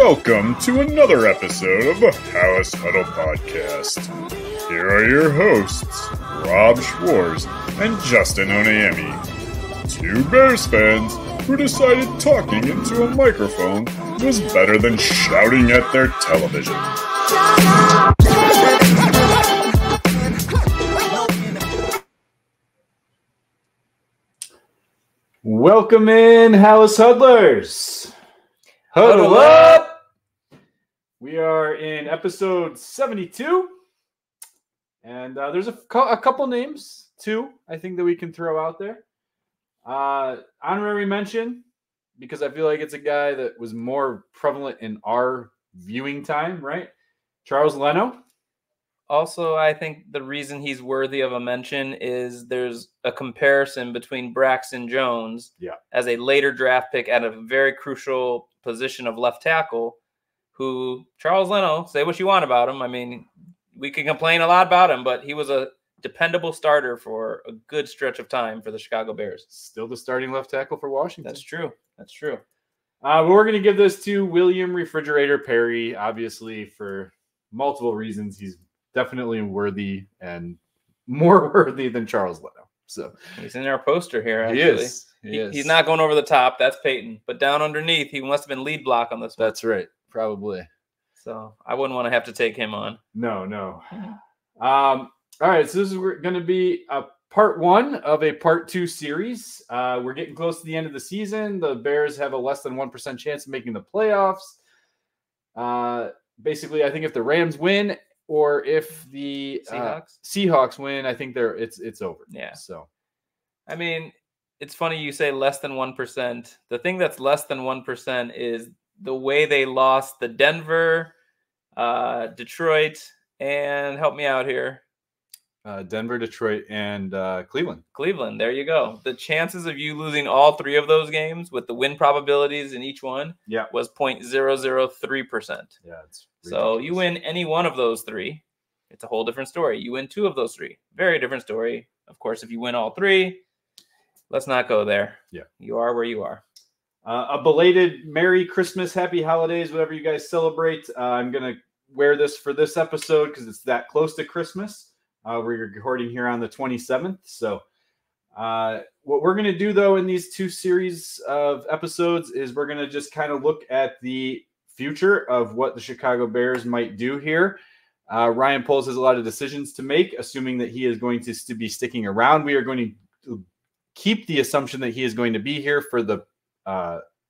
Welcome to another episode of the Halas Huddle podcast. Here are your hosts, Rob Schwartz and Justin Onayemi, two Bears fans who decided talking into a microphone was better than shouting at their television. Welcome in, Halas Huddlers. Huddle up! We are in episode 72, and there's a couple names, too, I think that we can throw out there. Honorary mention, because I feel like it's a guy that was more prevalent in our viewing time, right? Charles Leno. Also, I think the reason he's worthy of a mention is there's a comparison between Braxton Jones as a later draft pick at a very crucial position of left tackle, who Charles Leno, say what you want about him. I mean, we can complain a lot about him, but he was a dependable starter for a good stretch of time for the Chicago Bears. Still the starting left tackle for Washington. That's true. But we're going to give this to William Refrigerator Perry, obviously, for multiple reasons. He's definitely worthy and more worthy than Charles Leno. So he's in our poster here. Actually. He is. He's not going over the top. That's Peyton. But down underneath, he must have been lead block on this one. That's right. Probably. So I wouldn't want to have to take him on. No. All right. So this is going to be a part one of a part two series. We're getting close to the end of the season. The Bears have a less than 1% chance of making the playoffs. Basically, I think if the Rams win, or if the Seahawks win, I think it's over. Yeah. So, I mean, it's funny you say less than 1%. The thing that's less than 1% is the way they lost the Denver, Detroit, and help me out here. Denver, Detroit, and Cleveland. Cleveland. There you go. The chances of you losing all three of those games with the win probabilities in each one was 0.003%. Yeah, it's ridiculous. So you win any one of those three, it's a whole different story. You win two of those three, very different story. Of course, if you win all three, let's not go there. Yeah. You are where you are. A belated Merry Christmas, Happy Holidays, whatever you guys celebrate. I'm going to wear this for this episode because it's that close to Christmas. We're recording here on the 27th. So what we're going to do, though, in these two series of episodes is we're going to just kind of look at the future of what the Chicago Bears might do here. Ryan Poles has a lot of decisions to make, assuming that he is going to be sticking around. We are going to keep the assumption that he is going to be here for the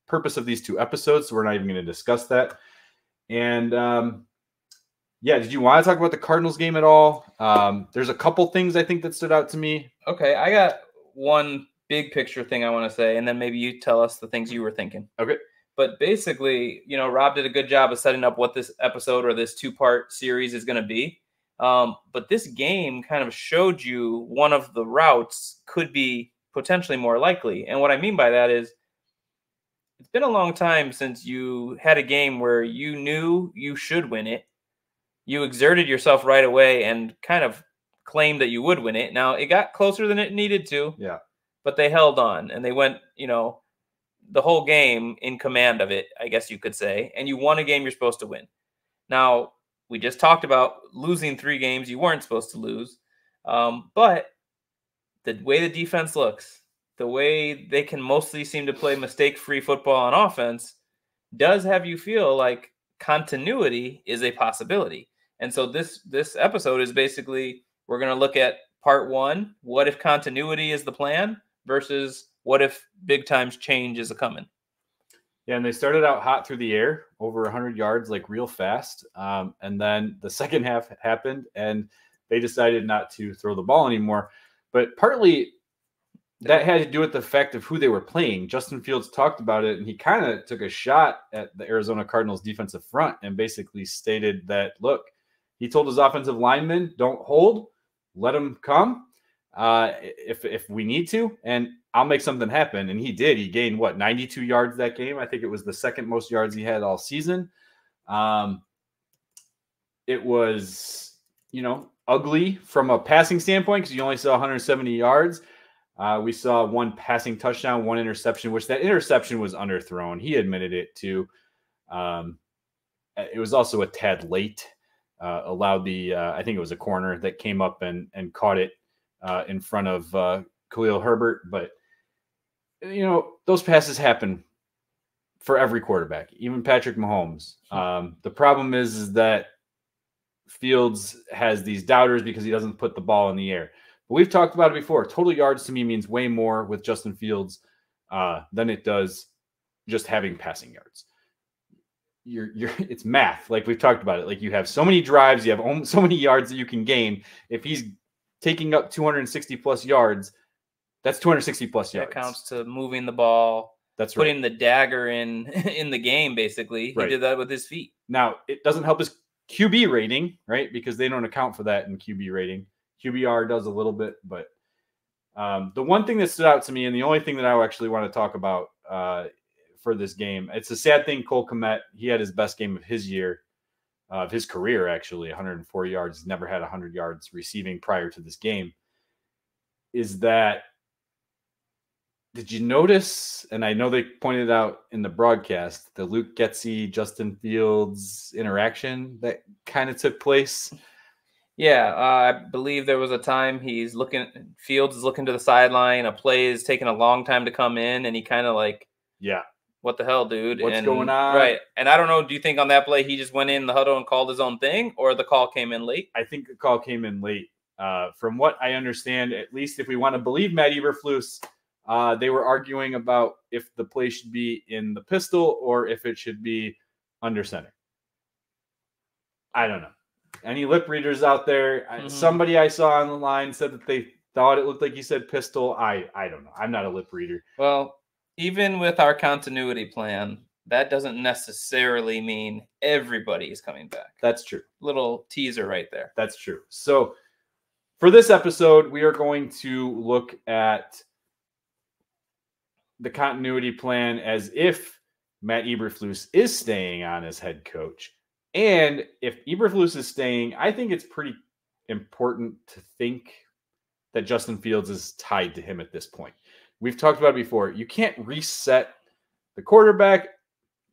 purpose of these two episodes, so we're not even going to discuss that. And did you want to talk about the Cardinals game at all? There's a couple things I think that stood out to me. Okay, I got one big picture thing I want to say, and then maybe you tell us the things you were thinking. Okay. But basically, Rob did a good job of setting up what this episode or this two-part series is going to be. But this game kind of showed you one of the routes could be potentially more likely. And what I mean by that is it's been a long time since you had a game where you knew you should win it. You exerted yourself right away and kind of claimed that you would win it. Now, it got closer than it needed to. Yeah. But they held on, and they went, the whole game in command of it, I guess you could say. And you won a game you're supposed to win. Now, we just talked about losing 3 games you weren't supposed to lose. But the way the defense looks, the way they can mostly seem to play mistake-free football on offense does have you feel like continuity is a possibility. And so this episode is basically, we're going to look at part one, what if continuity is the plan versus what if big times change is a coming. Yeah, and they started out hot through the air, over 100 yards, like real fast. And then the second half happened, and they decided not to throw the ball anymore. But partly that had to do with the fact of who they were playing. Justin Fields talked about it, and he kind of took a shot at the Arizona Cardinals defensive front and basically stated that, look, he told his offensive linemen, don't hold, let them come if we need to, and I'll make something happen. And he did. He gained, 92 yards that game? I think it was the second most yards he had all season. It was, ugly from a passing standpoint because you only saw 170 yards. We saw one passing touchdown, one interception, which that interception was underthrown. He admitted it too. it was also a tad late. Allowed I think it was a corner that came up and caught it in front of Khalil Herbert. But, those passes happen for every quarterback, even Patrick Mahomes. The problem is that Fields has these doubters because he doesn't put the ball in the air. But we've talked about it before. Total yards to me means way more with Justin Fields than it does just having passing yards. It's math. Like we've talked about it. Like you have so many drives, you have so many yards that you can gain. If he's taking up 260 plus yards, that's 260 plus yards. That counts to moving the ball. That's right. Putting the dagger in the game, basically. He did that with his feet. Now, it doesn't help his QB rating, right? Because they don't account for that in QB rating. QBR does a little bit, but the one thing that stood out to me, and the only thing that I actually want to talk about for this game, it's a sad thing. Cole Kmet, he had his best game of his year, of his career, actually, 104 yards. Never had 100 yards receiving prior to this game. Is that, did you notice, and I know they pointed out in the broadcast, the Luke Getsy, Justin Fields interaction that kind of took place? Yeah, I believe there was a time Fields is looking to the sideline, a play is taking a long time to come in, and he kind of like, what the hell, dude? What's going on? Right. And I don't know, do you think on that play he just went in the huddle and called his own thing, or the call came in late? I think the call came in late. From what I understand, at least if we want to believe Matt Eberflus, they were arguing about if the play should be in the pistol or if it should be under center. I don't know. Any lip readers out there? Somebody I saw on the line said that they thought it looked like he said pistol. I don't know. I'm not a lip reader. Well, even with our continuity plan, that doesn't necessarily mean everybody is coming back. That's true. Little teaser right there. That's true. So for this episode, we are going to look at the continuity plan as if Matt Eberflus is staying on as head coach. And if Eberflus is staying, I think it's pretty important to think that Justin Fields is tied to him at this point. We've talked about it before. You can't reset the quarterback,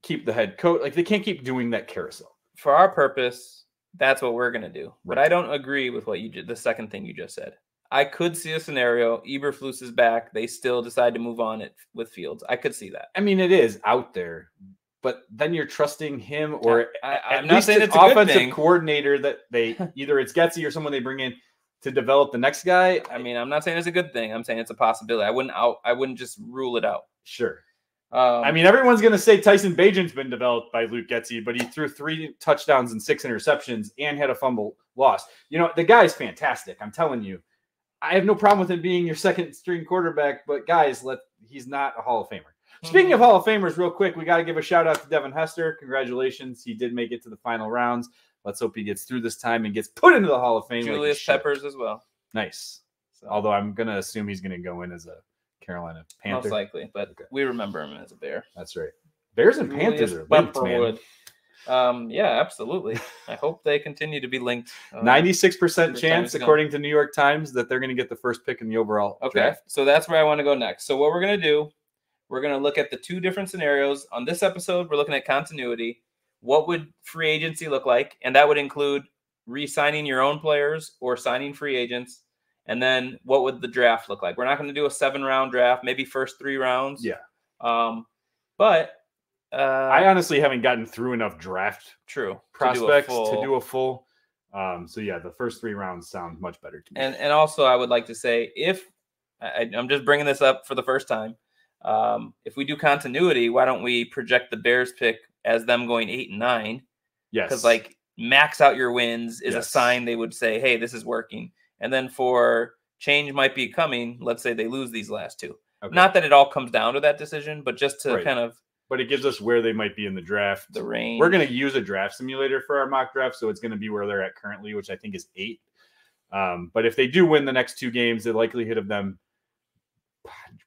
keep the head coach. Like, they can't keep doing that carousel. For our purpose, that's what we're going to do. Right. But I don't agree with what you did, the second thing you just said. I could see a scenario, Eberflus is back, they still decide to move on with Fields. I could see that. I mean, it is out there, but then you're trusting him, or I'm not saying it's a good offensive thing. Coordinator that they either it's Getsy or someone they bring in to develop the next guy. I mean, I'm not saying it's a good thing. I'm saying it's a possibility. I wouldn't just rule it out. Sure. I mean, everyone's going to say Tyson Bagent's been developed by Luke Getsy, but he threw 3 touchdowns and 6 interceptions and had a fumble lost. The guy's fantastic. I'm telling you. I have no problem with him being your second string quarterback, but guys, he's not a Hall of Famer. Speaking of Hall of Famers, real quick, we got to give a shout out to Devin Hester. Congratulations. He did make it to the final rounds. Let's hope he gets through this time and gets put into the Hall of Fame. Julius Peppers as well. Nice. Although I'm going to assume he's going to go in as a Carolina Panther. Most likely, but we remember him as a Bear. That's right. Bears and Panthers are linked, man. Yeah, absolutely. I hope they continue to be linked. 96% chance, according to New York Times, that they're going to get the first pick in the overall draft. So that's where I want to go next. So what we're going to do, we're going to look at the 2 different scenarios. On this episode, we're looking at continuity. What would free agency look like? And that would include re-signing your own players or signing free agents. And then what would the draft look like? We're not going to do a 7-round draft, maybe first 3 rounds. Yeah. But I honestly haven't gotten through enough draft prospects to do a full. So yeah, the first 3 rounds sound much better to me. And also, I would like to say, if I'm just bringing this up for the first time, if we do continuity, why don't we project the Bears pick as them going 8 and 9? Yes, because max out your wins is a sign they would say, hey, this is working. And then for change might be coming, let's say they lose these last 2. Okay. Not that it all comes down to that decision, but just to kind of. But it gives us where they might be in the draft. The range. We're going to use a draft simulator for our mock draft, so it's going to be where they're at currently, which I think is 8. But if they do win the next 2 games, the likelihood of them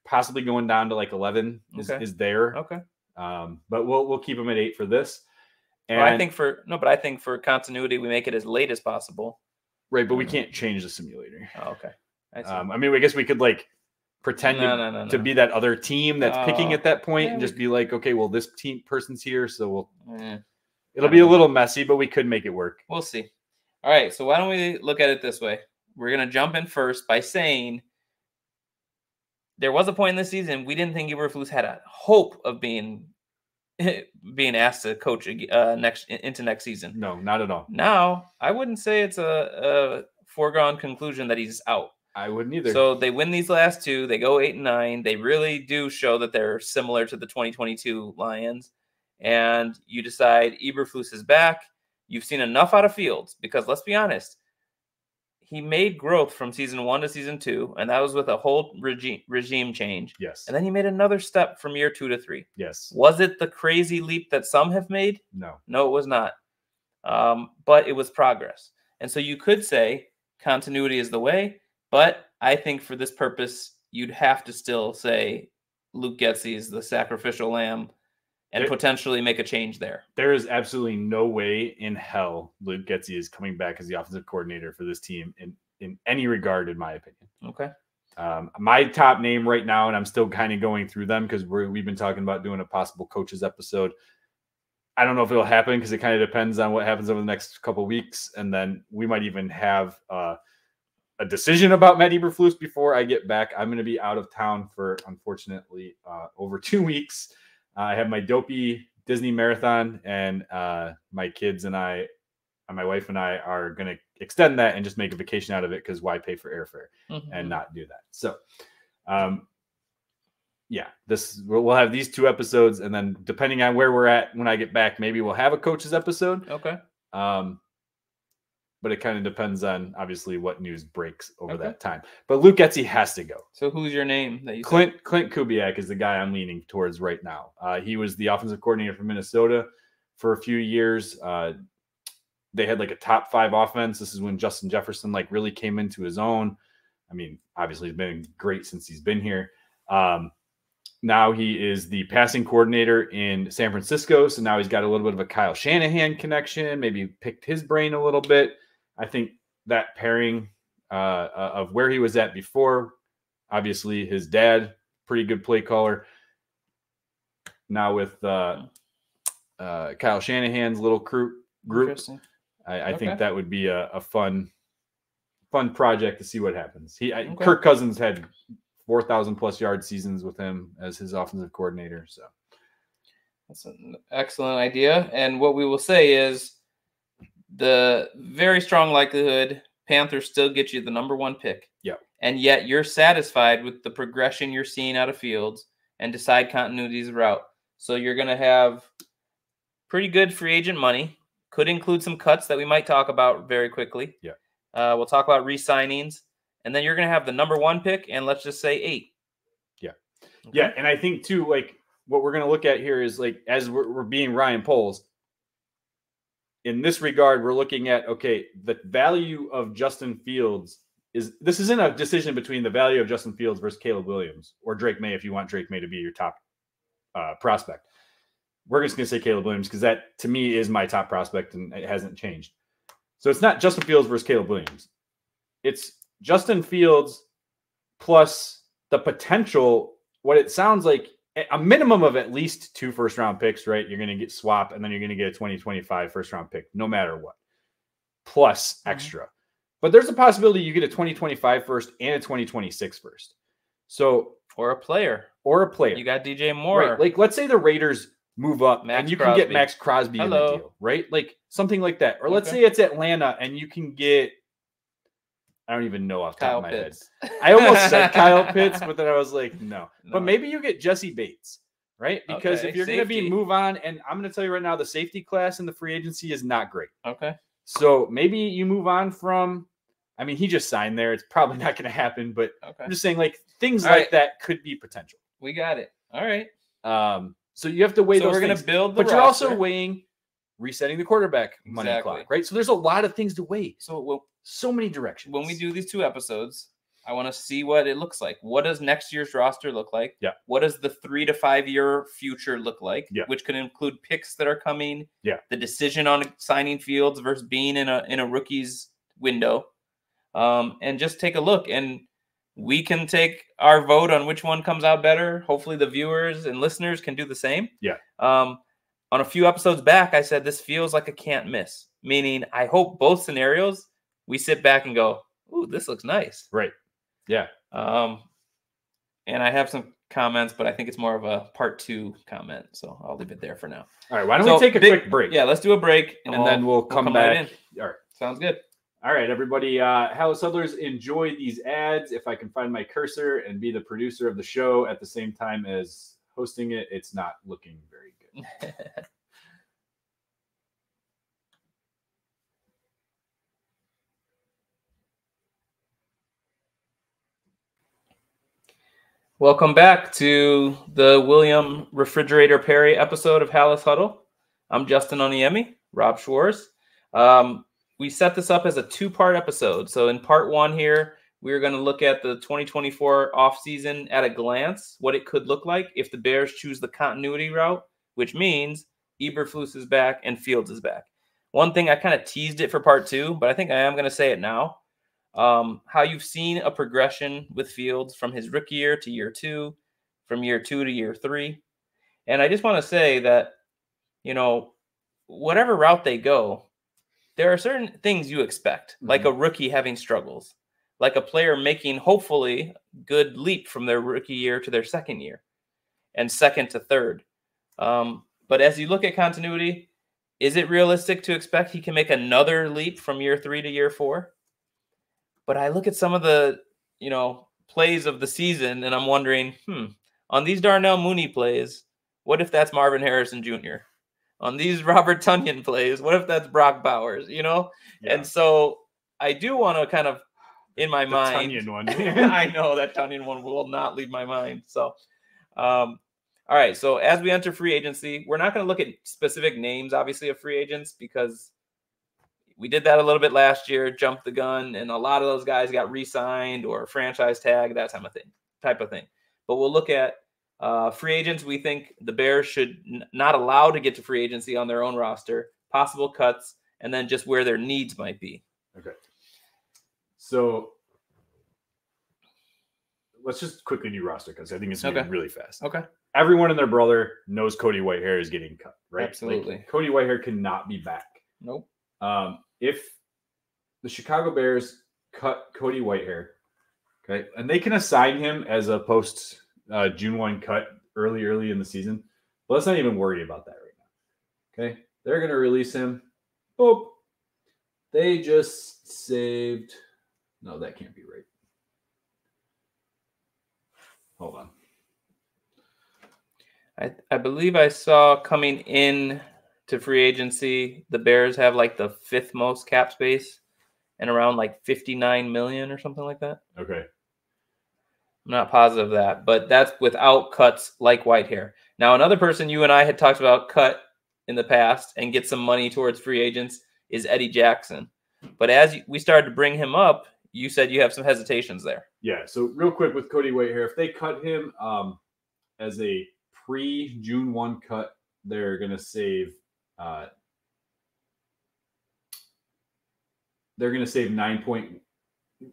possibly going down to 11 is there. Okay. But we'll keep them at 8 for this. And I think for continuity, we make it as late as possible. Right, but we can't change the simulator. Oh, okay. I mean, I guess we could pretend to be that other team that's picking at that point and just be like, okay, well, this person's here, so we'll. It'll be a little messy, but we could make it work. We'll see. All right, so why don't we look at it this way? We're going to jump in first by saying there was a point in the season we didn't think Eberflus had a hope of being asked to coach into next season. No, not at all. Now, I wouldn't say it's a foregone conclusion that he's out. I wouldn't either. So they win these last two. They go 8-9. They really do show that they're similar to the 2022 Lions. And you decide Eberflus is back. You've seen enough out of Fields because let's be honest, he made growth from season 1 to season 2, and that was with a whole regime change. Yes. And then he made another step from year 2 to 3. Yes. Was it the crazy leap that some have made? No. No, it was not. But it was progress. And so you could say continuity is the way, but I think for this purpose, you'd have to still say Luke Getsy is the sacrificial lamb and potentially make a change there. There is absolutely no way in hell Luke Getsy is coming back as the offensive coordinator for this team in any regard, in my opinion. Okay. My top name right now, and I'm still kind of going through them because we've been talking about doing a possible coaches episode. I don't know if it'll happen because it kind of depends on what happens over the next couple of weeks. And then we might even have a decision about Matt Eberflus before I get back. I'm going to be out of town for, unfortunately, over 2 weeks. I have my dopey Disney marathon, and my kids and my wife and I are going to extend that and just make a vacation out of it because why pay for airfare and not do that? So, yeah, we'll have these 2 episodes, and then depending on where we're at when I get back, maybe we'll have a coaches episode. Okay. But it kind of depends on obviously what news breaks over that time. But Luke Getsy has to go. So who's your name that you Clint Kubiak is the guy I'm leaning towards right now. He was the offensive coordinator for Minnesota for a few years. They had like a top 5 offense. This is when Justin Jefferson like really came into his own. I mean, obviously he's been great since he's been here. Now he is the passing coordinator in San Francisco. So now he's got a little bit of a Kyle Shanahan connection, maybe picked his brain a little bit. I think that pairing of where he was at before, obviously his dad, pretty good play caller. Now with Kyle Shanahan's little group, I think that would be a fun project to see what happens. Kirk Cousins had 4,000 plus yard seasons with him as his offensive coordinator. So that's an excellent idea. And what we will say is the very strong likelihood Panthers still get you the number 1 pick. Yeah. And yet you're satisfied with the progression you're seeing out of Fields and decide continuity is the route. So you're going to have pretty good free agent money. Could include some cuts that we might talk about very quickly. Yeah. We'll talk about re-signings. And then you're going to have the number 1 pick, and let's just say 8. Yeah. Okay. Yeah, and I think, too, like, what we're going to look at here is, like, as we're being Ryan Poles, in this regard, we're looking at, okay, the value of Justin Fields this isn't a decision between the value of Justin Fields versus Caleb Williams or Drake Maye if you want Drake Maye to be your top prospect. We're just going to say Caleb Williams because that, to me, is my top prospect, and it hasn't changed. So it's not Justin Fields versus Caleb Williams. It's Justin Fields plus the potential, what it sounds like, a minimum of at least 2 first-round picks, right? You're going to get swap, and then you're going to get a 2025 first-round pick, no matter what, plus extra. But there's a possibility you get a 2025 first and a 2026 first. So, or a player. You got DJ Moore. Right. Like, let's say the Raiders move up, and you can get Max Crosby in the deal, right? Like, something like that. Or let's say it's Atlanta, and you can get, I don't even know off the top of my head. I almost said Kyle Pitts, but then I was like, no. But maybe you get Jesse Bates, right? Because if you're going to be move on, and I'm going to tell you right now, the safety class in the free agency is not great. Okay. So maybe you move on from, I mean, he just signed there. It's probably not going to happen, but I'm just saying, like, things like that could be potential. We got it. All right. So you have to weigh those we're going to build the but roster. You're also weighing resetting the quarterback money clock, right? So there's a lot of things to weigh. So many directions. When we do these 2 episodes, I want to see what it looks like. What does next year's roster look like? Yeah. What does the 3 to 5 year future look like? Yeah. Which could include picks that are coming. Yeah. The decision on signing Fields versus being in a rookie's window. And just take a look. And we can take our vote on which one comes out better. Hopefully the viewers and listeners can do the same. Yeah. on a few episodes back, I said this feels like a can't miss, meaning I hope both scenarios we sit back and go, ooh, this looks nice. Right. Yeah. And I have some comments, but I think it's more of a part 2 comment, so I'll leave it there for now. All right. Why don't we take a quick break? Yeah, let's do a break, and then we'll come back. Right in. All right. Sounds good. All right, everybody. Halas Huddlers, enjoy these ads. If I can find my cursor and be the producer of the show at the same time as hosting it, it's not looking very good. Welcome back to the William Refrigerator Perry episode of Halas Huddle. I'm Justin Oniemi, Rob Schwartz. We set this up as a 2-part episode. So in part 1 here, we're going to look at the 2024 offseason at a glance, what it could look like if the Bears choose the continuity route, which means Eberflus is back and Fields is back. One thing, I kind of teased it for part 2, but I think I am going to say it now. How you've seen a progression with Fields from his rookie year to year 2, from year 2 to year 3. And I just want to say that, whatever route they go, there are certain things you expect, like a rookie having struggles, like a player making, hopefully, good leap from their rookie year to their second year and second to third. But as you look at continuity, is it realistic to expect he can make another leap from year 3 to year 4? But I look at some of the, plays of the season, and I'm wondering, on these Darnell Mooney plays, what if that's Marvin Harrison Jr.? On these Robert Tonyan plays, what if that's Brock Bowers, Yeah. And so I do want to kind of, in my mind. Tonyan one. I know that Tonyan one will not leave my mind. So, all right. So as we enter free agency, we're not going to look at specific names, obviously, of free agents, because we did that a little bit last year, jumped the gun, and a lot of those guys got re-signed or franchise tag, that type of thing. But we'll look at free agents we think the Bears should not allow to get to free agency on their own roster, possible cuts, and then just where their needs might be. Okay. So let's just quickly do roster because I think it's moving really fast. Okay. Everyone and their brother knows Cody Whitehair is getting cut, right? Absolutely. Like, Cody Whitehair cannot be back. Nope. If the Chicago Bears cut Cody Whitehair, okay, and they can assign him as a post June 1 cut early in the season, but let's not even worry about that right now. Okay, they're going to release him. Oh, they just saved. No, that can't be right. Hold on. I believe I saw coming in to free agency, the Bears have like the 5th most cap space and around like $59 million or something like that. Okay. I'm not positive of that, but that's without cuts like Whitehair. Now, another person you and I had talked about cut in the past and get some money towards free agents is Eddie Jackson. But as we started to bring him up, you said you have some hesitations there. Yeah. So real quick with Cody Whitehair, if they cut him as a pre-June 1 cut, they're going to save a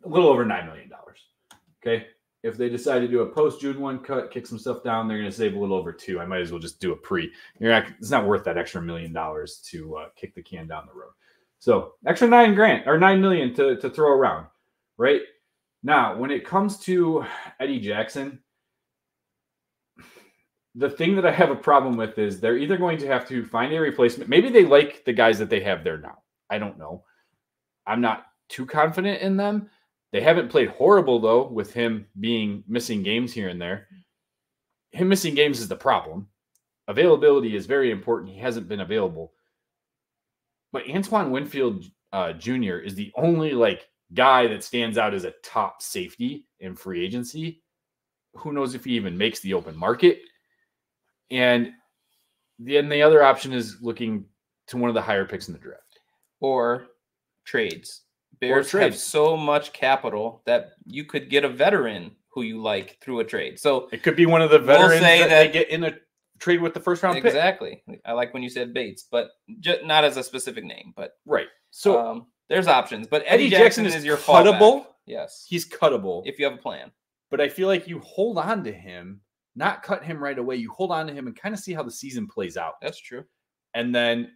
little over $9 million. Okay. If they decide to do a post June 1 cut, kick some stuff down, they're going to save a little over $2 million. I might as well just do a pre. It's not worth that extra $1 million to kick the can down the road. So extra $9 million to throw around, right? Now, when it comes to Eddie Jackson, the thing that I have a problem with is they're either going to have to find a replacement. Maybe they like the guys that they have there now. I don't know. I'm not too confident in them. They haven't played horrible, though, with him missing games here and there. Him missing games is the problem. Availability is very important. He hasn't been available. But Antoine Winfield Jr. is the only guy that stands out as a top safety in free agency. Who knows if he even makes the open market? And then the other option is looking to one of the higher picks in the draft. Or trades. Bears have so much capital that you could get a veteran who you like through a trade. So it could be one of the veterans that they get in a trade with the first round pick. Exactly. I like when you said Bates, but not as a specific name. But right. So there's options. But Eddie Jackson is your cuttable. Fallback. Yes. He's cuttable. If you have a plan. But I feel like you hold on to him. Not cut him right away. You hold on to him and kind of see how the season plays out. That's true. And then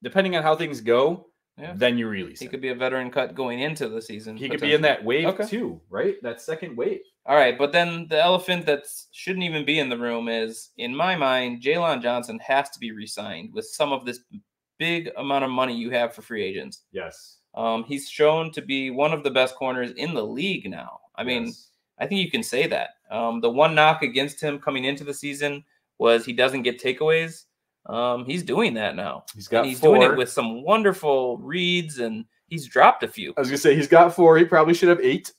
depending on how things go, then you release him. He could be a veteran cut going into the season. He could be in that wave too, right? That second wave. All right, but then the elephant that shouldn't even be in the room is, in my mind, Jaylon Johnson has to be re-signed with some of this big amount of money you have for free agents. Yes. He's shown to be one of the best corners in the league now. I mean, I think you can say that. The one knock against him coming into the season was he doesn't get takeaways. He's doing that now. He's got he's 4. doing it with some wonderful reads, and he's dropped a few. I was gonna say he's got 4. He probably should have 8.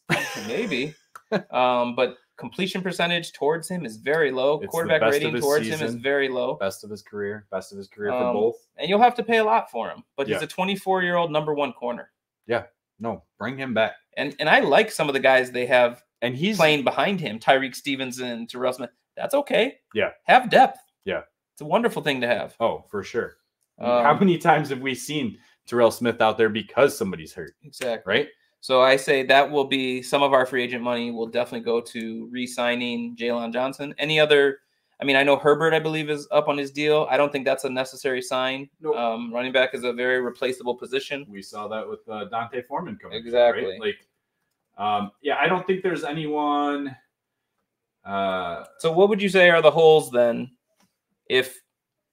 Maybe. But completion percentage towards him is very low. Quarterback rating towards him is very low. Best of his career for both. And you'll have to pay a lot for him. But he's a 24-year-old number 1 corner. Yeah. No, bring him back. And I like some of the guys they have and he's playing behind him. Tyreek Stevenson, Terrell Smith. That's okay. Yeah. Have depth. Yeah. It's a wonderful thing to have. Oh, for sure. How many times have we seen Terrell Smith out there because somebody's hurt? Exactly. Right? So I say that will be some of our free agent money will definitely go to re-signing Jaylon Johnson. Any other? I mean, I know Herbert, I believe, is up on his deal. I don't think that's a necessary sign. Nope. Running back is a very replaceable position. We saw that with Dante Foreman coming. Exactly. Right? I don't think there's anyone. So what would you say are the holes then if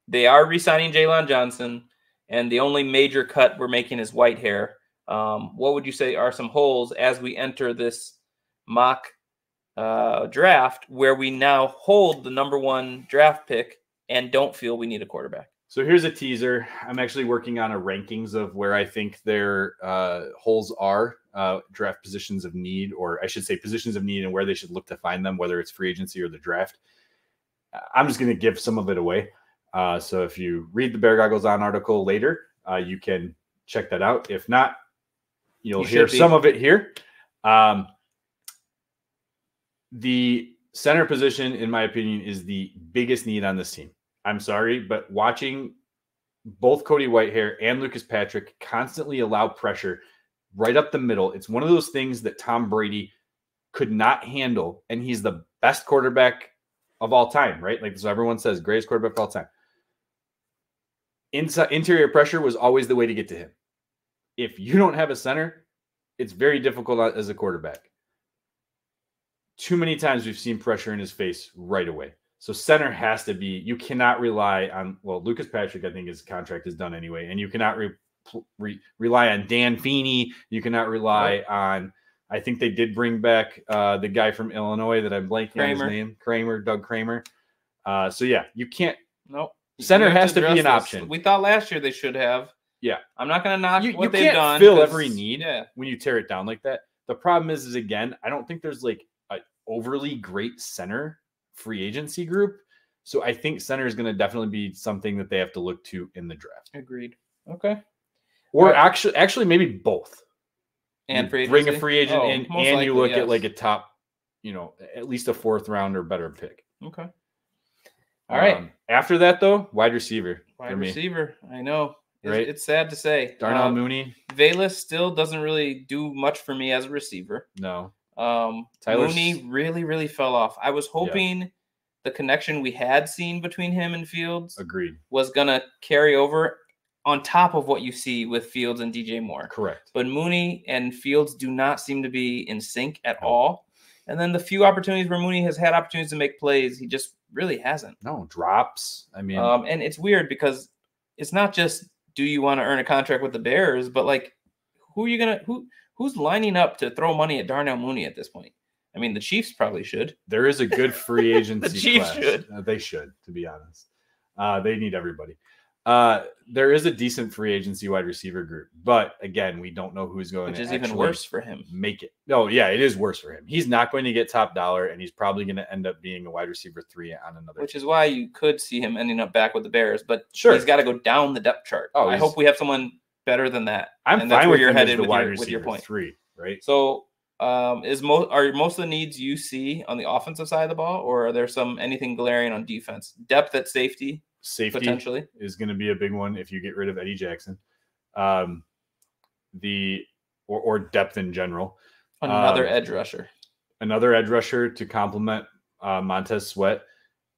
they are re-signing Jaylon Johnson and the only major cut we're making is Whitehair? What would you say are some holes as we enter this mock draft where we now hold the number 1 draft pick and don't feel we need a quarterback? So here's a teaser. I'm actually working on a rankings of where I think their holes are, draft positions of need, or I should say positions of need and where they should look to find them, whether it's free agency or the draft. I'm just going to give some of it away. So if you read the Bear Goggles On article later, you can check that out. If not, you'll hear some of it here. The center position, in my opinion, is the biggest need on this team. I'm sorry, but watching both Cody Whitehair and Lucas Patrick constantly allow pressure right up the middle, it's one of those things that Tom Brady could not handle, and he's the best quarterback of all time, right? Like, so everyone says greatest quarterback of all time. Interior pressure was always the way to get to him. If you don't have a center, it's very difficult as a quarterback. Too many times we've seen pressure in his face right away. So center has to be, you cannot rely on, well, Lucas Patrick, I think his contract is done anyway. And you cannot rely on Dan Feeney. You cannot rely on, I think they did bring back the guy from Illinois that I'm blanking on his name. Doug Kramer. So yeah, you can't. Nope. Center has to be an option. We thought last year they should have. Yeah. I'm not going to knock what they've can't done. Fill every need when you tear it down like that. The problem is again, I don't think there's like an overly great center free agency group. So I think center is going to definitely be something that they have to look to in the draft. Agreed. Okay. Or actually maybe both. And free bring a free agent in and likely, you look at like a top, at least a 4th round or better pick. Okay. All right. After that though, wide receiver. Wide receiver. I know. Right? It's sad to say. Darnell Mooney. Velus still doesn't really do much for me as a receiver. No. Mooney really, really fell off. I was hoping the connection we had seen between him and Fields was going to carry over on top of what you see with Fields and DJ Moore. Correct. But Mooney and Fields do not seem to be in sync at all. And then the few opportunities where Mooney has had opportunities to make plays, he just really hasn't. No, drops. I mean, and it's weird because it's not just do you want to earn a contract with the Bears, but like who's lining up to throw money at Darnell Mooney at this point? I mean, the Chiefs probably should. There is a good free agency. The Chiefs class. should. They should, to be honest. They need everybody. There is a decent free agency wide receiver group, but again, we don't know who's going to. Which is even worse for him. Make it. No, yeah, it is worse for him. He's not going to get top dollar, and he's probably going to end up being a wide receiver 3 on another. Which is why you could see him ending up back with the Bears, but sure, he's got to go down the depth chart. I hope we have someone better than that. I'm fine where you're headed with your point. 3, right? So, are most of the needs you see on the offensive side of the ball, or are there anything glaring on defense? Depth at safety. Safety potentially is going to be a big one if you get rid of Eddie Jackson. Or depth in general. Another edge rusher. Another edge rusher to complement Montez Sweat.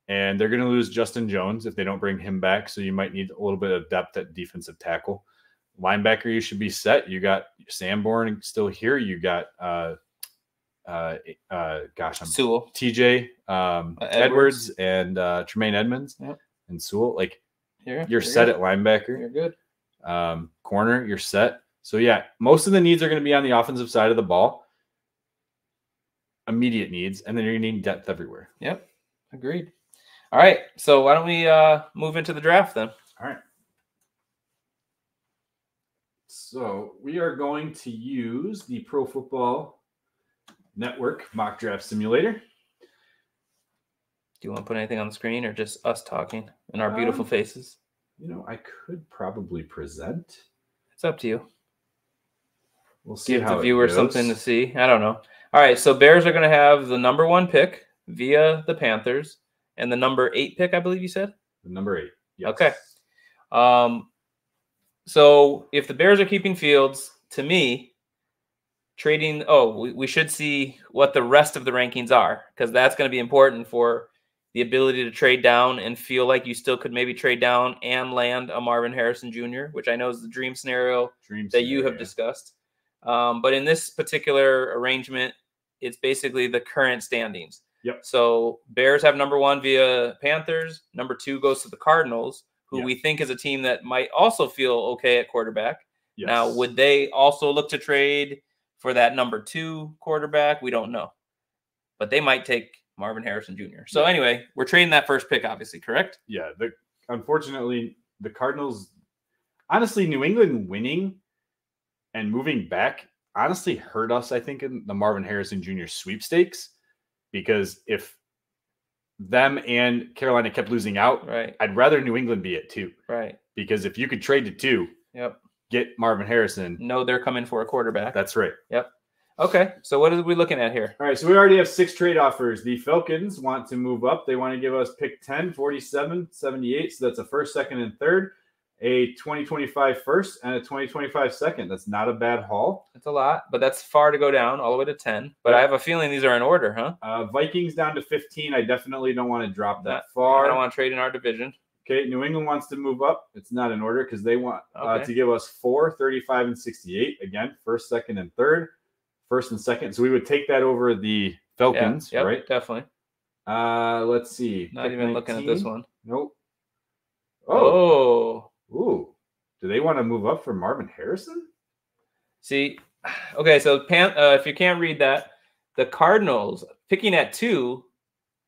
And they're going to lose Justin Jones if they don't bring him back. So you might need a little bit of depth at defensive tackle. Linebacker, you should be set. You got Sanborn still here. You got Sewell, TJ Edwards and Tremaine Edmonds and Sewell. Like you're set at linebacker. You're good. Corner, you're set. So yeah, most of the needs are going to be on the offensive side of the ball. Immediate needs, and then you're going to need depth everywhere. Yep, agreed. All right, so why don't we move into the draft then? All right. So we are going to use the Pro Football Network mock draft simulator. Do you want to put anything on the screen or just us talking and our beautiful faces? I could probably present. It's up to you. We'll see. Give the viewer something to see. I don't know. All right, so Bears are going to have the number 1 pick via the Panthers and the number 8 pick, I believe you said? The number 8. Yes. Okay. So if the Bears are keeping Fields, to me, trading, we should see what the rest of the rankings are, because that's going to be important for the ability to trade down and feel like you still could maybe trade down and land a Marvin Harrison Jr., which I know is the dream scenario you have discussed. But in this particular arrangement, it's basically the current standings. Yep. So Bears have number 1 via Panthers. Number 2 goes to the Cardinals, who we think is a team that might also feel okay at quarterback. Yes. Now, would they also look to trade for that number 2 quarterback? We don't know. But they might take Marvin Harrison Jr. So anyway, we're trading that first pick, obviously, correct? Yeah. Unfortunately, the Cardinals, honestly, New England winning and moving back honestly hurt us, I think, in the Marvin Harrison Jr. sweepstakes, because if them and Carolina kept losing out, right, I'd rather New England be at 2. Right. Because if you could trade to 2, get Marvin Harrison. No, they're coming for a quarterback. That's right. Yep. Okay. So what are we looking at here? All right. So we already have 6 trade offers. The Falcons want to move up. They want to give us pick 10, 47, 78. So that's a first, second, and third. A 2025 first and a 2025 second. That's not a bad haul. That's a lot, but that's far to go down all the way to 10. But I have a feeling these are in order, huh? Vikings down to 15. I definitely don't want to drop that far. I don't want to trade in our division. Okay, New England wants to move up. It's not in order because they want to give us 4, 35, and 68. Again, first, second, and third. First and second. So we would take that over the Falcons, right? Definitely. Let's see. Not even looking at this one. Nope. Oh. Ooh. Do they want to move up for Marvin Harrison? See, okay, so if you can't read that, the Cardinals picking at 2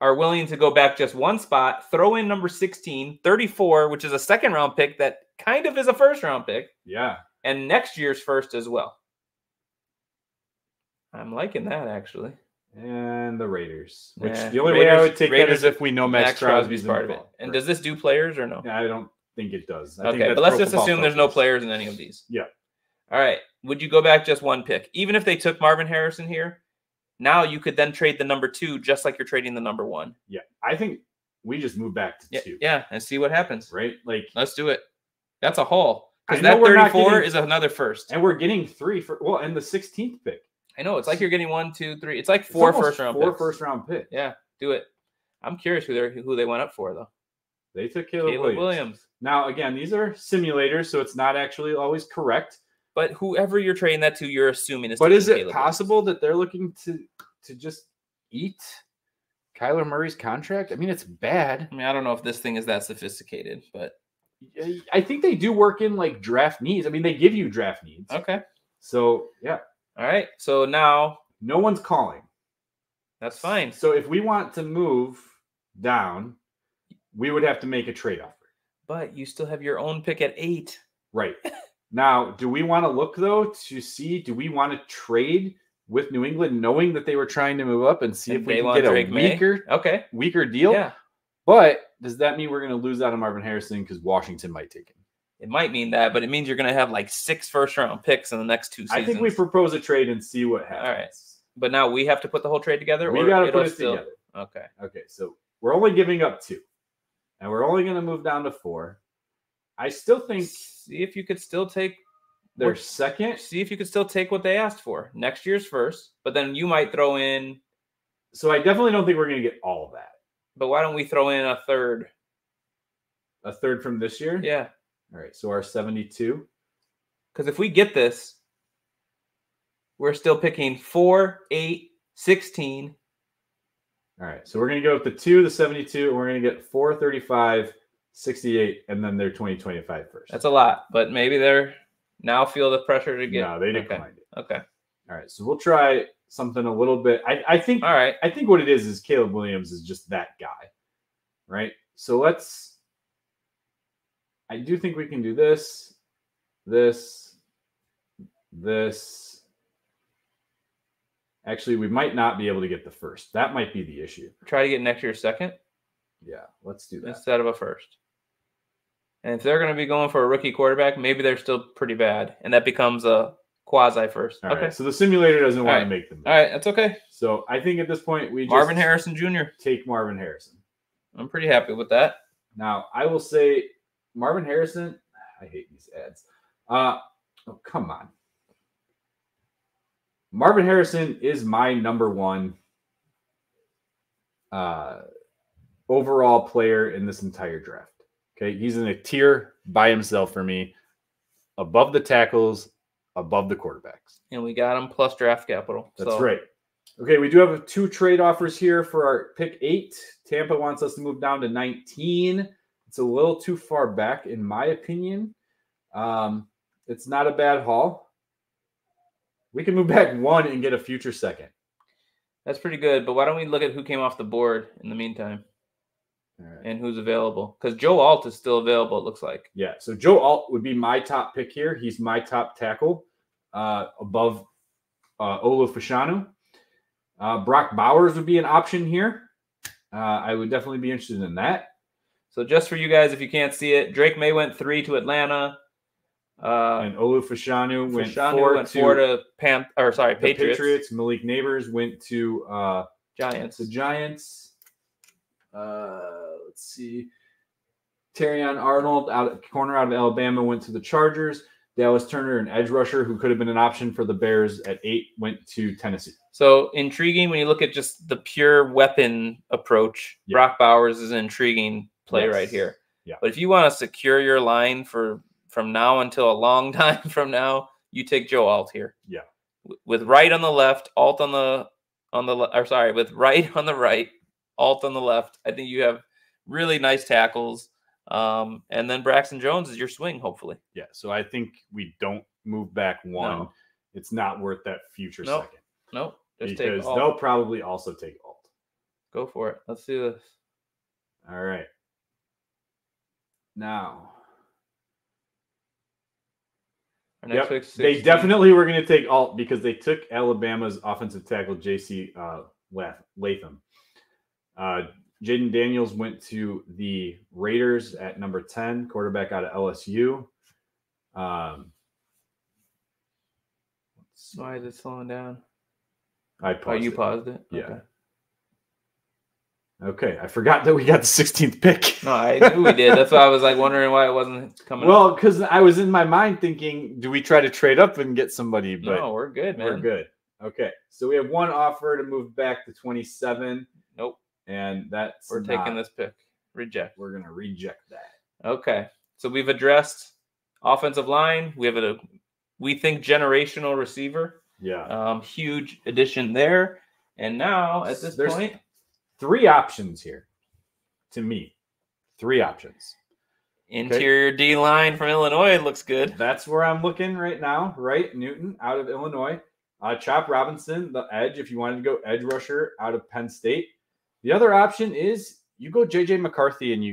are willing to go back just 1 spot, throw in number 16, 34, which is a second-round pick that kind of is a first-round pick. Yeah. And next year's first as well. I'm liking that, actually. And the Raiders. Which the only way I would take that is if we know Max Crosby's part of it. And does this do players or no? Yeah, I don't think it does. Okay, but let's just assume there's no players in any of these. Yeah. All right. Would you go back just 1 pick? Even if they took Marvin Harrison here, now you could then trade the number 2 just like you're trading the number 1. Yeah. I think we just move back to 2. Yeah, and see what happens. Right? Like, let's do it. That's a haul. Because that 34 is another first. And we're getting 3 and the 16th pick. I know. It's like you're getting 1, 2, 3. It's like 4 first-round picks. 4 first-round picks. Yeah, do it. I'm curious who they went up for, though. They took Caleb Williams. Now, again, these are simulators, so it's not actually always correct. But whoever you're trading that to, you're assuming is. But is it possible that they're looking to just eat Kyler Murray's contract? I mean, it's bad. I mean, I don't know if this thing is that sophisticated, but I think they do work in like draft needs. I mean, they give you draft needs. Okay. So, yeah. All right. So now no one's calling. That's fine. So if we want to move down, we would have to make a trade offer. But you still have your own pick at 8. Right. Now, do we want to look, though, to see, do we want to trade with New England knowing that they were trying to move up and see if we can get a weaker deal? Yeah. But does that mean we're going to lose out on Marvin Harrison because Washington might take him? It might mean that, but it means you're going to have like 6 first-round picks in the next 2 seasons. I think we propose a trade and see what happens. All right. But now we have to put the whole trade together? We got to put it together. Okay. Okay, so we're only giving up 2. And we're only going to move down to 4. I still think... See if you could still take their second. See if you could still take what they asked for. Next year's first. But then you might throw in... So I definitely don't think we're going to get all of that. But why don't we throw in a third? A third from this year? Yeah. All right, so our 72. Because if we get this, we're still picking 4, 8, 16. All right, so we're going to go with the 2, the 72, and we're going to get 4, 35, 68, and then their 2025 first. That's a lot, but maybe they're now feel the pressure to get. No, they declined it. Okay. All right, so we'll try something a little bit. I think. All right. I think what it is Caleb Williams is just that guy, right? So let's. I do think we can do this. Actually, we might not be able to get the first. That might be the issue. Try to get next year's second. Yeah, let's do that instead of a first. And if they're going to be going for a rookie quarterback, maybe they're still pretty bad, and that becomes a quasi first. All right, so the simulator doesn't want to make them. All right, that's okay. So I think at this point we just Marvin Harrison Jr. Take Marvin Harrison. I'm pretty happy with that. Now I will say Marvin Harrison. I hate these ads. Oh, come on. Marvin Harrison is my number one overall player in this entire draft. Okay, he's in a tier by himself for me, above the tackles, above the quarterbacks. And we got him plus draft capital. That's right. Okay, we do have 2 trade offers here for our pick 8. Tampa wants us to move down to 19. It's a little too far back, in my opinion. It's not a bad haul. We can move back 1 and get a future second. That's pretty good, but why don't we look at who came off the board in the meantime? All right. And who's available? Because Joe Alt is still available, it looks like. Yeah, so Joe Alt would be my top pick here. He's my top tackle above Olu Fashanu. Brock Bowers would be an option here. I would definitely be interested in that. So just for you guys, if you can't see it, Drake Maye went 3 to Atlanta. And Olu Fashanu went 4 to Patriots. Patriots. Malik Neighbors went to Giants. The Giants. Let's see. Terrion Arnold, corner out of Alabama, went to the Chargers. Dallas Turner, an edge rusher who could have been an option for the Bears at 8, went to Tennessee. So intriguing when you look at just the pure weapon approach. Yeah. Brock Bowers is an intriguing play right here. Yeah. But if you want to secure your line from now until a long time from now, you take Joe Alt here. Yeah. With right on the left, Alt on the with right on the right, Alt on the left. I think you have really nice tackles. And then Braxton Jones is your swing, hopefully. Yeah. So I think we don't move back 1. No. It's not worth that future second. Nope. Just because take Alt. They'll probably also take Alt. Go for it. Let's do this. All right. Now. They definitely were going to take Alt because they took Alabama's offensive tackle J.C. Latham. Jaden Daniels went to the Raiders at number 10, quarterback out of LSU. Why is it slowing down? I paused you paused it? Yeah. Okay, I forgot that we got the 16th pick. No, I knew we did. That's why I was wondering why it wasn't coming. Well, because I was in my mind thinking, do we try to trade up and get somebody? But no, we're good, man. We're good. Okay, so we have 1 offer to move back to 27. Nope. And we're taking this pick. Reject. We're going to reject that. Okay, so we've addressed offensive line. We have we think generational receiver. Yeah. Huge addition there. And now at this point, 3 options here to me. 3 options. Interior D line from Illinois looks good. That's where I'm looking right now. Right, Newton out of Illinois. Chop Robinson, the edge, if you wanted to go edge rusher out of Penn State. The other option is you go J.J. McCarthy and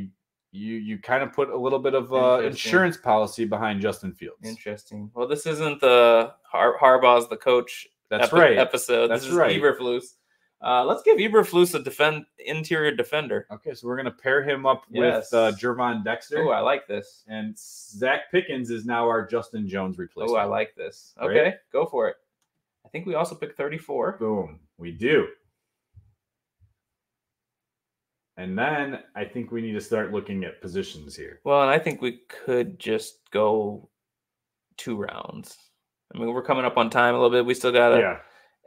you kind of put a little bit of insurance policy behind Justin Fields. Interesting. Well, this isn't the Harbaugh's the coach. That's right. Episode. That's this right. Is Eberflus. Let's give Eberflus a interior defender. Okay, so we're going to pair him up with Jervon Dexter. Oh, I like this. And Zach Pickens is now our Justin Jones replacement. Oh, I like this. Okay, right? Go for it. I think we also picked 34. Boom. We do. And then I think we need to start looking at positions here. Well, and I think we could just go 2 rounds. I mean, we're coming up on time a little bit. We still got to. Yeah.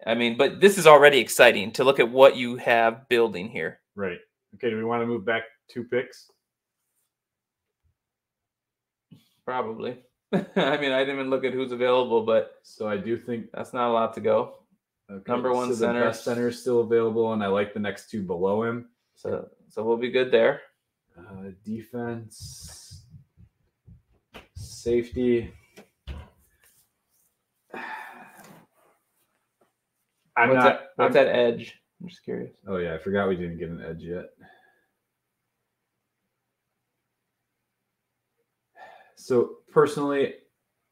I mean, but this is already exciting to look at what you have building here. Right. Okay, do we want to move back 2 picks? Probably. I mean, I didn't even look at who's available, but so I do think that's not a lot to go. Okay, Number 1 so center. The best center is still available, and I like the next 2 below him. So we'll be good there. Defense, safety. What's that edge? I'm just curious. Oh yeah, I forgot we didn't get an edge yet. So personally,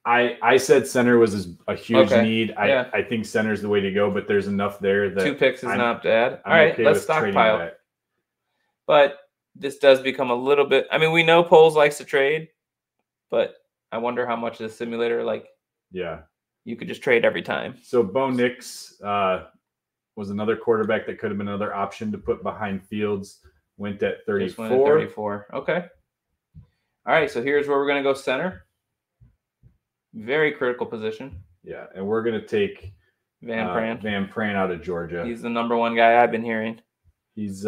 I said center was a huge need. I think center is the way to go, but there's enough there that 2 picks is not bad. All right, okay, let's stockpile. But this does become a little bit. I mean, we know Poles likes to trade, but I wonder how much the simulator you could just trade every time. So Bo Nix was another quarterback that could have been another option to put behind Fields. Went at 34. Went at 34. Okay. All right, so here's where we're going to go center. Very critical position. Yeah, and we're going to take Van Pran out of Georgia. He's the number 1 guy I've been hearing. He's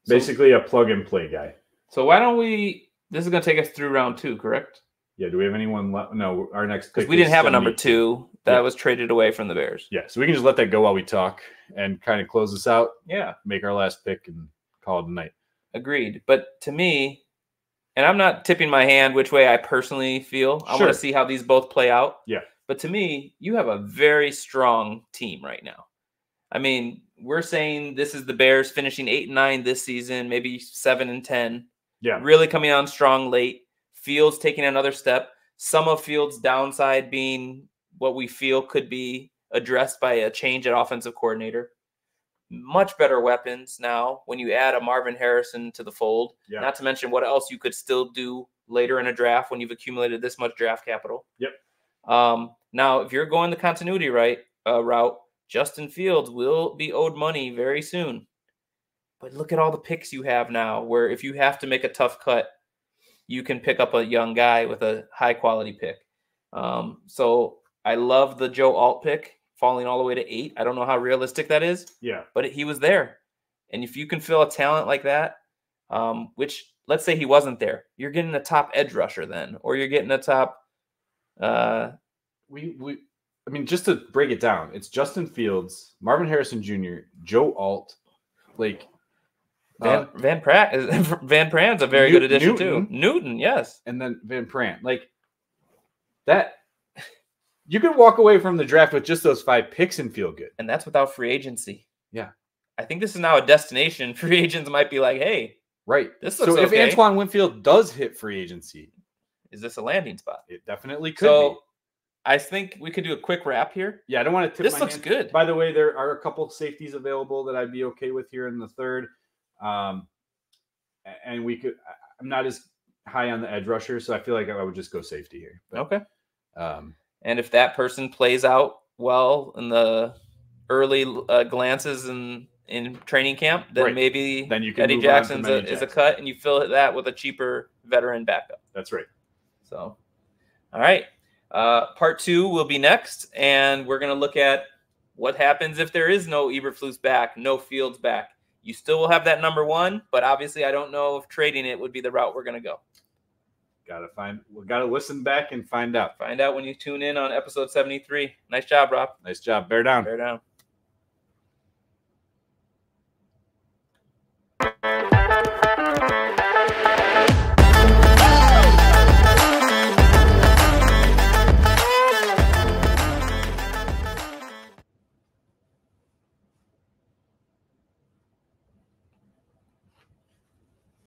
basically a plug-and-play guy. So why don't we – this is going to take us through round 2, correct? Yeah, do we have anyone left? No, our next pick because we didn't have a number 2 that was traded away from the Bears. Yeah, so we can just let that go while we talk and kind of close this out. Yeah. Make our last pick and call it a night. Agreed. But to me, and I'm not tipping my hand which way I personally feel. I want to see how these both play out. Yeah. But to me, you have a very strong team right now. I mean, we're saying this is the Bears finishing 8-9 this season, maybe 7-10. Yeah. Really coming on strong late. Fields taking another step. Some of Fields' downside being what we feel could be addressed by a change at offensive coordinator. Much better weapons now when you add a Marvin Harrison to the fold. Yeah. Not to mention what else you could still do later in a draft when you've accumulated this much draft capital. Yep. Now, if you're going the continuity route, Justin Fields will be owed money very soon. But look at all the picks you have now, where if you have to make a tough cut, you can pick up a young guy with a high-quality pick. So I love the Joe Alt pick, falling all the way to 8. I don't know how realistic that is. Yeah. But he was there. And if you can fill a talent like that, which let's say he wasn't there, you're getting a top edge rusher then, or you're getting a top I mean, just to break it down, it's Justin Fields, Marvin Harrison Jr., Joe Alt, like Van Pran's a very good addition too. Newton, yes. And then Van Pran. Like that, you could walk away from the draft with just those 5 picks and feel good. And that's without free agency. Yeah. I think this is now a destination. Free agents might be like, hey, right. This looks so if okay. Antoine Winfield does hit free agency, is this a landing spot? It definitely could be. I think we could do a quick wrap here. Yeah, I don't want to tip This my looks hand. good. By the way, there are a couple safeties available that I'd be okay with here in the third. And we could – I'm not as high on the edge rusher, so I feel like I would just go safety here. But, okay. And if that person plays out well in the early glances in training camp, then maybe then you can Eddie Jackson's is a cut, and you fill that with a cheaper veteran backup. That's right. So, all right. Part 2 will be next, and we're going to look at what happens if there is no Eberflus back, no Fields back. You still will have that number 1, but obviously I don't know if trading it would be the route we're going to go. We gotta listen back and find out. Find out when you tune in on episode 73. Nice job, Rob. Nice job. Bear down. Bear down.